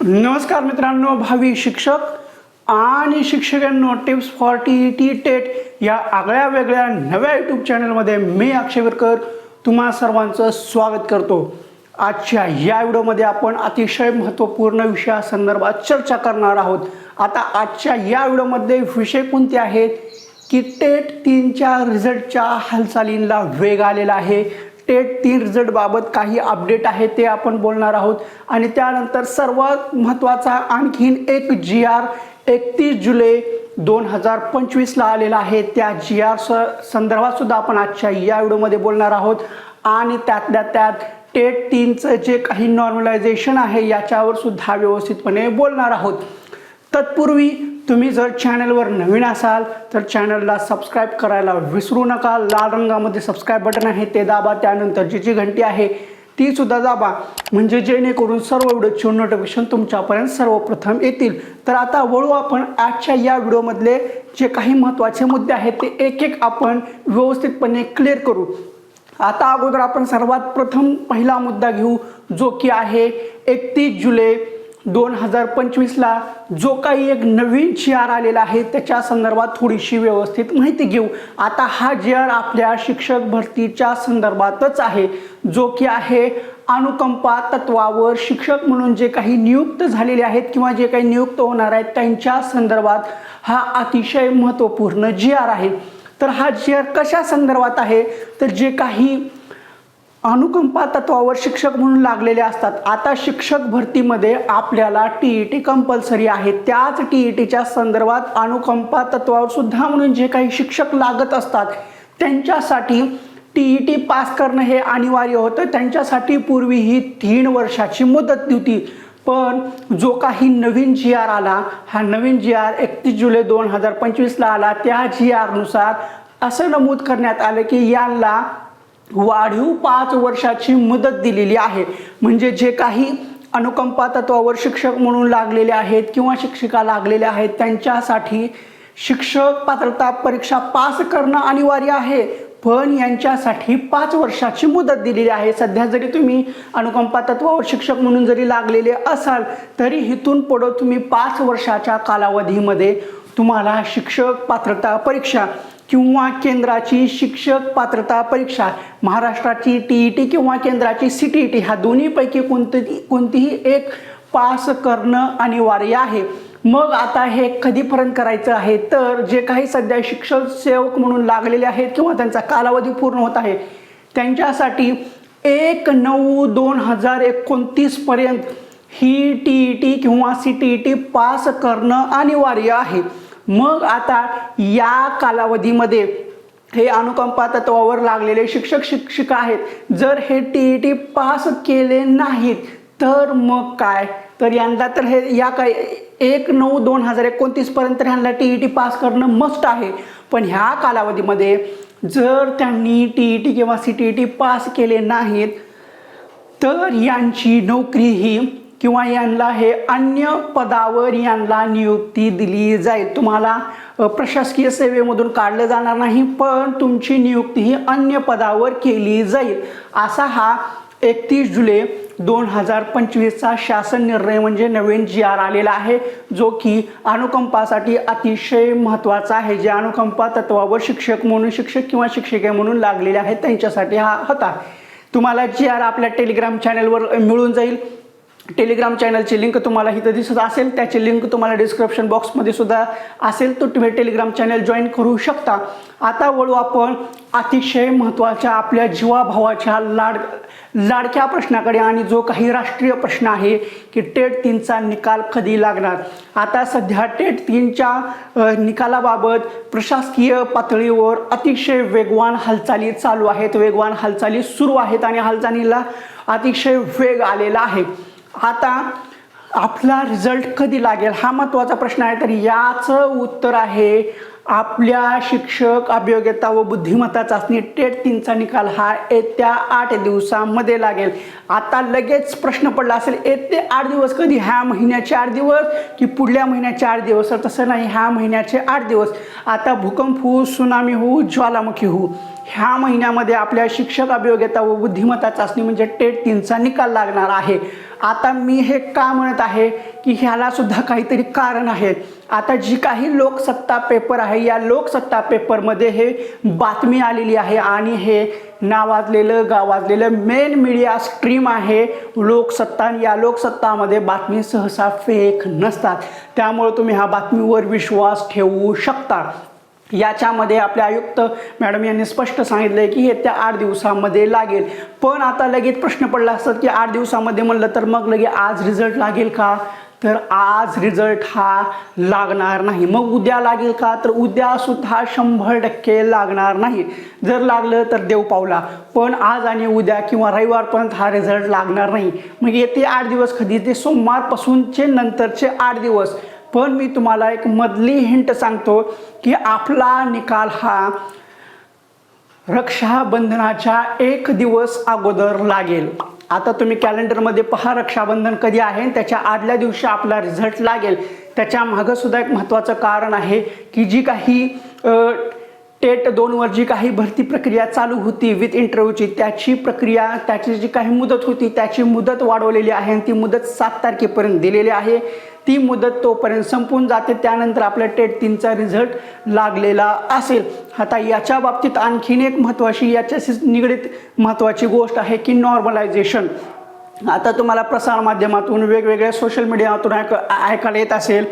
नमस्कार मित्रांनो, भावी शिक्षक आणि शिक्षकांनो, टिप्स फॉर टी टेट या आगळ्या वेगळ्या नव्या यूट्यूब चॅनलमध्ये मी अक्षय विरकर तुम्हा सर्वांचं स्वागत करतो। आजच्या या व्हिडिओमध्ये आपण अतिशय महत्त्वपूर्ण विषयासंदर्भात चर्चा करणार आहोत। आता आजच्या या व्हिडिओमध्ये विषय कोणते आहेत की टेट 3च्या रिझल्टच्या हालचालींना वेग आलेला आहे। टेट 3 रिझल्ट बाबत काही अपडेट आहे ते आपण बोलणार आहोत आणि त्यानंतर सर्वात महत्त्वाचा आणखीन एक GR 31 जुलै 2025 ला आलेला आहे। त्या GR संदर्भात सुद्धा आपण आजच्या या व्हिडिओमध्ये बोलणार आहोत आणि त्यातल्या त्यात टेट 3चं जे काही नॉर्मलायझेशन आहे याच्यावर सुद्धा व्यवस्थितपणे बोलणार आहोत। तत्पूर्वी तुम्ही जर चॅनलवर नवीन असाल तर चॅनलला सबस्क्राइब करायला विसरू नका। लाल रंगामध्ये सबस्क्राइब बटन आहे ते दाबा, त्यानंतर जी घंटी आहे ती सुद्धा दाबा, म्हणजे जेणेकरून सर्व व्हिडिओचे नोटिफिकेशन तुमच्यापर्यंत सर्वप्रथम येतील। तर आता वळू आपण आजच्या या व्हिडिओमधले जे काही महत्त्वाचे मुद्दे आहेत ते एक एक आपण व्यवस्थितपणे क्लिअर करू। आता अगोदर आपण सर्वात प्रथम पहिला मुद्दा घेऊ, जो की आहे 31 जुलै 2025 ला जो काही एक नवीन GR आलेला आहे त्याच्या संदर्भात थोडीशी व्यवस्थित माहिती घेऊ। आता हा GR आपल्या शिक्षक भरतीच्या संदर्भातच आहे, जो की आहे अनुकंपा तत्वावर शिक्षक म्हणून जे काही नियुक्त झालेले आहेत किंवा जे काही नियुक्त होणार आहेत त्यांच्या संदर्भात हा अतिशय महत्त्वपूर्ण GR आहे। तर हा GR कशा संदर्भात आहे तर जे काही अनुकंपा तत्वावर शिक्षक म्हणून लागलेले असतात। आता शिक्षक भरतीमध्ये आपल्याला TET कंपल्सरी आहे, त्याच TETच्या संदर्भात अनुकंपा तत्वावर सुद्धा म्हणून जे काही शिक्षक लागत असतात त्यांच्यासाठी TET पास करणं हे अनिवार्य होतं। त्यांच्यासाठी पूर्वी ही 3 वर्षाची मुदत होती, पण जो काही नवीन GR आला, हा नवीन GR 31 जुलै 2025 ला आला। त्या GR नुसार असं नमूद करण्यात आलं की यांना वाढीव 5 वर्षाची मुदत दिलेली आहे। म्हणजे जे काही अनुकंपा तत्वावर शिक्षक म्हणून लागलेले आहेत किंवा शिक्षिका लागलेल्या आहेत त्यांच्यासाठी शिक्षक पात्रता परीक्षा पास करणं अनिवार्य आहे, पण यांच्यासाठी 5 वर्षाची मुदत दिलेली आहे। सध्या जरी तुम्ही अनुकंपा तत्वावर शिक्षक म्हणून जरी लागलेले असाल तरी इथून पुढे तुम्ही 5 वर्षाच्या कालावधीमध्ये तुम्हाला शिक्षक पात्रता परीक्षा किंवा केंद्राची शिक्षक पात्रता परीक्षा, महाराष्ट्राची TET किंवा केंद्राची CTET ह्या दोन्हीपैकी कोणतीही एक पास करणं अनिवार्य आहे। मग आता हे कधीपर्यंत करायचं आहे तर जे काही सध्या शिक्षक सेवक म्हणून लागलेले आहेत किंवा त्यांचा कालावधी पूर्ण होत आहे त्यांच्यासाठी 1/9/2029 पर्यंत ही TET किंवा CTET पास करणं अनिवार्य आहे। मग आता या कालावधीमध्ये हे अनुकंपा तत्वावर लागलेले शिक्षक शिक्षिका आहेत, जर हे TET पास केले नाहीत तर मग काय, तर यांना तर हे या काय 1/9/2029 पर्यंत ह्यांना TET पास करणं मस्ट आहे। पण ह्या कालावधीमध्ये जर त्यांनी TET किंवा CTET पास केले नाहीत तर यांची नोकरी ही किंवा यांना हे अन्य पदावर यांना नियुक्ती दिली जाईल। तुम्हाला प्रशासकीय सेवेमधून काढलं जाणार नाही, पण तुमची नियुक्ती ही अन्य पदावर केली जाईल। असा हा 31 जुलै 2025 चा शासन निर्णय म्हणजे नवीन GR आलेला आहे, जो की अनुकंपासाठी अतिशय महत्त्वाचा आहे। जे अनुकंपा तत्वावर शिक्षक म्हणून शिक्षक किंवा शिक्षिका म्हणून लागलेले आहेत त्यांच्यासाठी हा होता। तुम्हाला GR आपल्या टेलिग्राम चॅनलवर मिळून जाईल। टेलिग्राम चॅनलची लिंक तुम्हाला इथं दिसत असेल, त्याची लिंक तुम्हाला डिस्क्रिप्शन बॉक्समध्ये सुद्धा असेल, तर तुम्ही टेलिग्राम चॅनल जॉईन करू शकता। आता वळू आपण अतिशय महत्त्वाच्या आपल्या जीवाभावाच्या लाडक्या प्रश्नाकडे, आणि जो काही राष्ट्रीय प्रश्न आहे की टेट 3चा निकाल कधी लागणार। आता सध्या टेट 3च्या निकालाबाबत प्रशासकीय पातळीवर अतिशय वेगवान हालचाली चालू आहेत, वेगवान हालचाली सुरू आहेत आणि हालचालीला अतिशय वेग आलेला आहे। आता आपला रिझल्ट कधी लागेल हा महत्त्वाचा प्रश्न आहे, तर याचं उत्तर आहे आपल्या शिक्षक अभियोग्यता व बुद्धिमत्ता चाचणी टेट 3चा निकाल हा येत्या 8 दिवसांमध्ये लागेल। आता लगेच प्रश्न पडला असेल येत्या 8 दिवस कधी, ह्या महिन्याचे 8 दिवस की पुढल्या महिन्याचे 8 दिवस, तर तसं नाही, ह्या महिन्याचे 8 दिवस। आता भूकंप होऊ, सुनामी होऊ, ज्वालामुखी होऊ, ह्या महिन्यामध्ये आपल्या शिक्षक अभियोग्यता व बुद्धिमत्ता चाचणी म्हणजे टेट 3चा निकाल लागणार आहे। आता मी हे का म्हणत आहे की ह्याला सुद्धा काहीतरी कारण आहे. आता जी काही लोकसत्ता पेपर आहे या लोकसत्ता पेपरमध्ये हे बातमी आलेली आहे आणि हे नावाजलेलं गावाजलेलं मेन मीडिया स्ट्रीम आहे लोकसत्ता. या लोकसत्तामध्ये बातमी सहसा फेक नसतात, त्यामुळे तुम्ही ह्या बातमीवर विश्वास ठेवू शकता. याच्यामध्ये आपले आयुक्त मॅडम यांनी स्पष्ट सांगितलं की हे त्या 8 दिवसामध्ये लागेल. पण आता लगेच प्रश्न पडला असतात की 8 दिवसामध्ये म्हणलं तर मग लगेच आज रिझल्ट लागेल का? तर आज रिझल्ट हा लागणार नाही. मग उद्या लागेल का? तर उद्या सुद्धा 100% लागणार नाही. जर लागलं तर देव पावला, पण आज आणि उद्या किंवा रविवारपर्यंत हा रिझल्ट लागणार नाही. मग येते 8 दिवस कधी? ते सोमवारपासूनचे नंतरचे 8 दिवस. पण मी तुम्हाला एक मधली हिंट सांगतो की आपला निकाल हा रक्षाबंधनाच्या 1 दिवस अगोदर लागेल. आता तुम्ही कॅलेंडरमध्ये पहा रक्षाबंधन कधी आहे, त्याच्या आदल्या दिवशी आपला रिझल्ट लागेल. त्याच्या मागं सुद्धा एक महत्त्वाचं कारण आहे की जी काही टेट 2वर जी काही भरती प्रक्रिया चालू होती विथ इंटरव्ह्यूची, त्याची प्रक्रिया त्याची जी काही मुदत होती त्याची मुदत वाढवलेली आहे आणि ती मुदत 7 तारखेपर्यंत दिलेली आहे. ती मुदत तोपर्यंत संपून जाते, त्यानंतर आपल्या टेट 3चा रिझल्ट लागलेला असेल. आता याच्या बाबतीत आणखीन एक महत्त्वाची याच्याशी निगडीत महत्त्वाची गोष्ट आहे की नॉर्मलायझेशन. आता तुम्हाला प्रसारमाध्यमातून वेगवेगळ्या सोशल मीडियातून ऐकायला येत असेल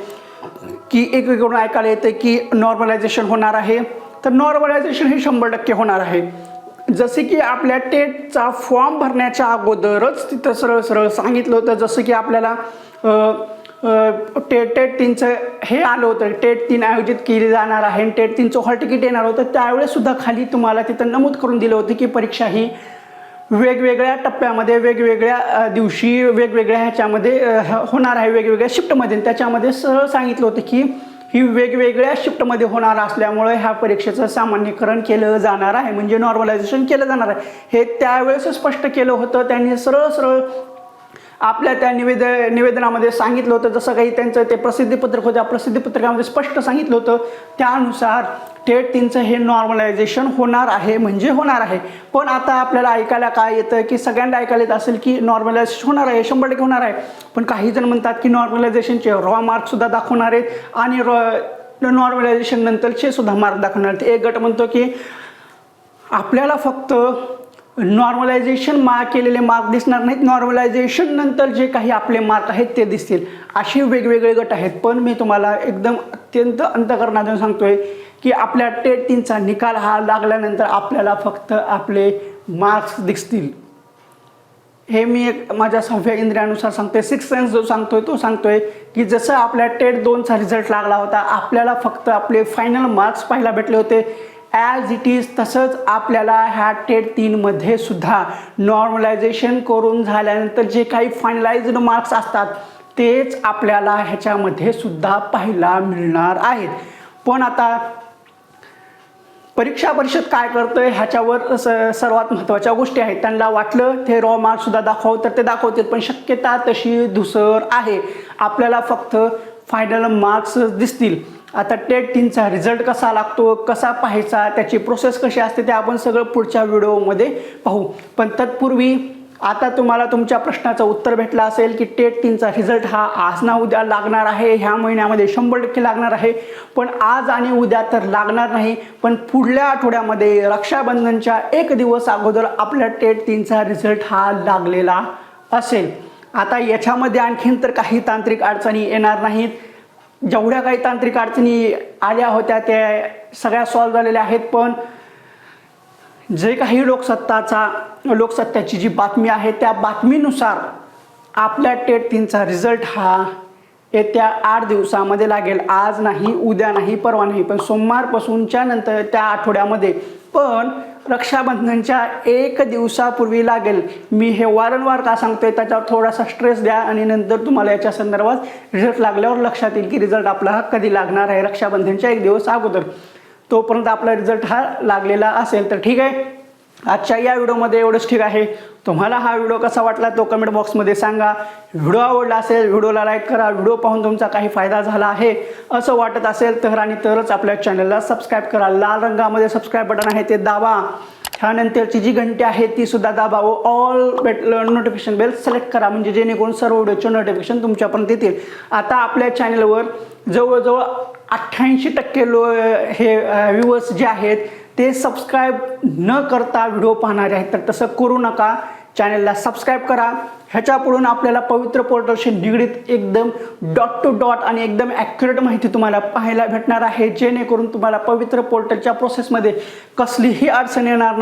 की एकीकडून ऐकायला येतं की नॉर्मलायझेशन होणार आहे. तर नॉर्मलायझेशन हे 100% होणार आहे. जसे की आपल्या टेटचा फॉर्म भरण्याच्या अगोदरच तिथं सरळ सरळ सांगितलं होतं, जसं की आपल्याला टेट 3चं हे आलं होतं, टेट 3 आयोजित केली जाणार आहे, टेट 3चं हॉल तिकीट येणार होतं. त्यावेळेस सुद्धा खाली तुम्हाला तिथं नमूद करून दिलं होतं की परीक्षा ही वेगवेगळ्या टप्प्यामध्ये वेगवेगळ्या दिवशी वेगवेगळ्या ह्याच्यामध्ये होणार आहे, वेगवेगळ्या शिफ्टमध्ये. त्याच्यामध्ये सरळ सांगितलं होतं की ही वेगवेगळ्या शिफ्टमध्ये होणार असल्यामुळे ह्या परीक्षेचं सामान्यीकरण केलं जाणार आहे, म्हणजे नॉर्मलायझेशन केलं जाणार आहे. हे त्यावेळेस स्पष्ट केलं होतं. त्यांनी सरळ सरळ आपल्या त्या निवेदनामध्ये सांगितलं होतं. जसं काही त्यांचं ते प्रसिद्धीपत्रक होतं, प्रसिद्धीपत्रकामध्ये स्पष्ट सांगितलं होतं त्यानुसार टेट 3चं हे नॉर्मलायझेशन होणार आहे, म्हणजे होणार आहे. पण आता आपल्याला ऐकायला काय येतं की सगळ्यांना ऐकायला येत असेल की नॉर्मलायझेशन होणार आहे, 100% होणार आहे. पण काही जण म्हणतात की नॉर्मलायझेशनचे रॉ मार्क्ससुद्धा दाखवणार आहेत आणि नॉर्मलायझेशन नंतरचे सुद्धा मार्क दाखवणार आहेत. एक गट म्हणतो की आपल्याला फक्त नॉर्मलायझेशन केलेले मार्क दिसणार नाहीत, नॉर्मलायझेशन नंतर जे काही आपले मार्क आहेत ते दिसतील. असे वेगवेगळे गट आहेत. पण मी तुम्हाला एकदम अत्यंत अंतःकरणातून सांगतोय की आपल्या टेट 3चा निकाल हा लागल्यानंतर आपल्याला फक्त आपले मार्क्स दिसतील. हे मी एक माझ्या 6व्या इंद्रियानुसार सांगतोय. 6th सेन्स जो सांगतोय तो सांगतोय की जसं आपल्या टेट 2चा रिझल्ट लागला होता, आपल्याला फक्त आपले फायनल मार्क्स पाहायला भेटले होते ॲज इट इज, तसंच आपल्याला ह्या टेट 3मध्ये सुद्धा नॉर्मलायझेशन करून झाल्यानंतर जे काही फायनलाइज्ड मार्क्स असतात तेच आपल्याला ह्याच्यामध्ये सुद्धा पाहायला मिळणार आहेत. पण आता परीक्षा परिषद काय करतंय ह्याच्यावर सर्वात महत्त्वाच्या गोष्टी आहेत. त्यांना वाटलं ते रॉ मार्क्ससुद्धा दाखव तर ते दाखवतील, पण शक्यता तशी धुसर आहे. आपल्याला फक्त फायनल मार्क्स दिसतील. आता टेट 3चा रिझल्ट कसा लागतो, कसा पाहायचा, त्याची प्रोसेस कशी असते ते आपण सगळं पुढच्या व्हिडिओमध्ये पाहू. पण तत्पूर्वी आता तुम्हाला तुमच्या प्रश्नाचं उत्तर भेटलं असेल की टेट 3चा रिझल्ट हा आज ना उद्या लागणार आहे, ह्या महिन्यामध्ये 100% लागणार आहे. पण आज आणि उद्या तर लागणार नाही, पण पुढल्या आठवड्यामध्ये रक्षाबंधनच्या 1 दिवस अगोदर आपल्या टेट 3चा रिझल्ट हा लागलेला असेल. आता याच्यामध्ये आणखीन तर काही तांत्रिक अडचणी येणार नाहीत. जेवढ्या काही तांत्रिक अडचणी आल्या होत्या त्या सगळ्या सॉल्व्ह झालेल्या आहेत. पण जे काही लोकसत्ताची जी बातमी आहे त्या बातमीनुसार आपल्या टेट 3चा रिझल्ट हा येत्या 8 दिवसामध्ये लागेल. आज नाही, उद्या नाही, परवा नाही, पण सोमवारपासूनच्या नंतर त्या आठवड्यामध्ये. पण रक्षाबंधनच्या 1 दिवसापूर्वी लागेल. मी हे वारंवार का सांगतोय त्याच्यावर थोडासा स्ट्रेस द्या आणि नंतर तुम्हाला याच्या संदर्भात रिझल्ट लागल्यावर लक्षात येईल की रिझल्ट आपला कधी लागणार आहे. रक्षाबंधनच्या 1 दिवस अगोदर. तोपर्यंत आपला रिझल्ट हा लागलेला असेल. तर ठीक आहे, आजच्या या व्हिडिओमध्ये एवढंच ठीक आहे. तुम्हाला हा व्हिडिओ कसा वाटला तो कमेंट बॉक्समध्ये सांगा. व्हिडिओ आवडला असेल व्हिडिओला लाईक करा. व्हिडिओ पाहून तुमचा काही फायदा झाला आहे असं वाटत असेल तर आणि तरच आपल्या चॅनलला सबस्क्राईब करा. लाल रंगामध्ये सबस्क्राईब बटन आहे ते दाबा. त्यानंतरची जी घंटी आहे ती सुद्धा दाबावं. ऑल नोटिफिकेशन बेल सिलेक्ट करा म्हणजे जेणेकरून सर्व व्हिडिओचे नोटिफिकेशन तुमच्यापर्यंत येतील. आता आपल्या चॅनलवर जवळजवळ 88% हे व्ह्यूअर्स जे आहेत ते सबस्क्राईब न करता व्हिडिओ पाहणारे आहेत, तर तसं करू नका. चॅनलला सबस्क्राईब करा. ह्याच्या पुढून आपल्याला पवित्र पोर्टलशी निगडीत एकदम डॉट टू डॉट आणि एकदम ॲक्युरेट माहिती तुम्हाला पाहायला भेटणार आहे, जेणेकरून तुम्हाला पवित्र पोर्टलच्या प्रोसेसमध्ये कसलीही अडचण येणार नाही.